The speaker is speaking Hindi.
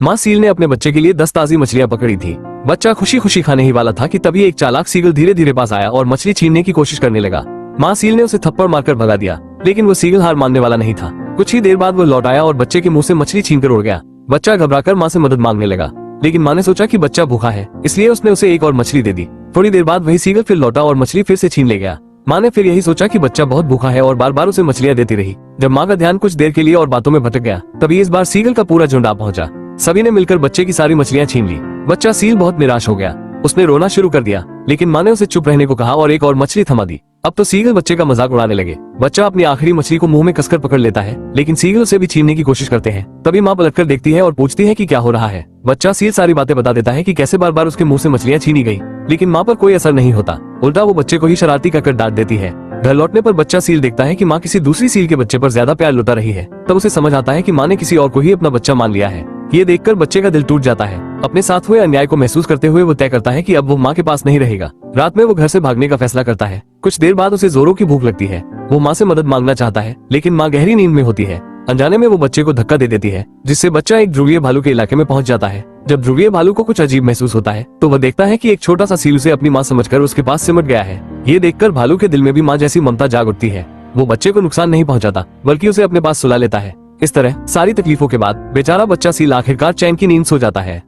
माँ सील ने अपने बच्चे के लिए 10 ताजी मछलियाँ पकड़ी थी। बच्चा खुशी खुशी खाने ही वाला था कि तभी एक चालाक सीगल धीरे धीरे पास आया और मछली छीनने की कोशिश करने लगा। माँ सील ने उसे थप्पड़ मारकर भगा दिया, लेकिन वो सीगल हार मानने वाला नहीं था। कुछ ही देर बाद वो लौट आया और बच्चे के मुंह से मछली छीनकर उड़ गया। बच्चा घबराकर माँ से मदद मांगने लगा, लेकिन माँ ने सोचा कि बच्चा भूखा है, इसलिए उसने उसे एक और मछली दे दी। थोड़ी देर बाद वही सीगल फिर लौटा और मछली फिर से छीन ले गया। माँ ने फिर यही सोचा कि बच्चा बहुत भूखा है और बार बार उसे मछलियाँ देती रही। जब माँ का ध्यान कुछ देर के लिए और बातों में भटक गया, तभी इस बार सीगल का पूरा झुंड आ पहुंचा। सभी ने मिलकर बच्चे की सारी मछलियाँ छीन ली। बच्चा सील बहुत निराश हो गया, उसने रोना शुरू कर दिया, लेकिन माँ ने उसे चुप रहने को कहा और एक और मछली थमा दी। अब तो सीगल बच्चे का मजाक उड़ाने लगे। बच्चा अपनी आखिरी मछली को मुंह में कसकर पकड़ लेता है, लेकिन सीगल उसे भी छीनने की कोशिश करते हैं। तभी माँ पलटकर देखती है और पूछती है कि क्या हो रहा है। बच्चा सील सारी बातें बता देता है कि कैसे बार बार उसके मुंह से मछलियाँ छीनी गई, लेकिन माँ पर कोई असर नहीं होता। उल्टा वो बच्चे को ही शरारती कहकर डांट देती है। घर लौटने पर बच्चा सील देखता है कि माँ किसी दूसरी सील के बच्चे पर ज्यादा प्यार लुटा रही है। तब उसे समझ आता है कि माँ ने किसी और को ही अपना बच्चा मान लिया है। ये देखकर बच्चे का दिल टूट जाता है। अपने साथ हुए अन्याय को महसूस करते हुए वो तय करता है कि अब वो माँ के पास नहीं रहेगा। रात में वो घर से भागने का फैसला करता है। कुछ देर बाद उसे जोरों की भूख लगती है। वो माँ से मदद मांगना चाहता है, लेकिन माँ गहरी नींद में होती है। अनजाने में वो बच्चे को धक्का दे देती है, जिससे बच्चा एक ध्रुवीय भालू के इलाके में पहुंच जाता है। जब ध्रुवीय भालू को कुछ अजीब महसूस होता है, तो वह देखता है कि एक छोटा सा सील उसे अपनी माँ समझकर उसके पास सिमट गया है। ये देखकर भालू के दिल में भी माँ जैसी ममता जाग उठती है। वो बच्चे को नुकसान नहीं पहुंचाता, बल्कि उसे अपने पास सुला लेता है। इस तरह सारी तकलीफों के बाद बेचारा बच्चा सील आखिरकार चैन की नींद सो जाता है।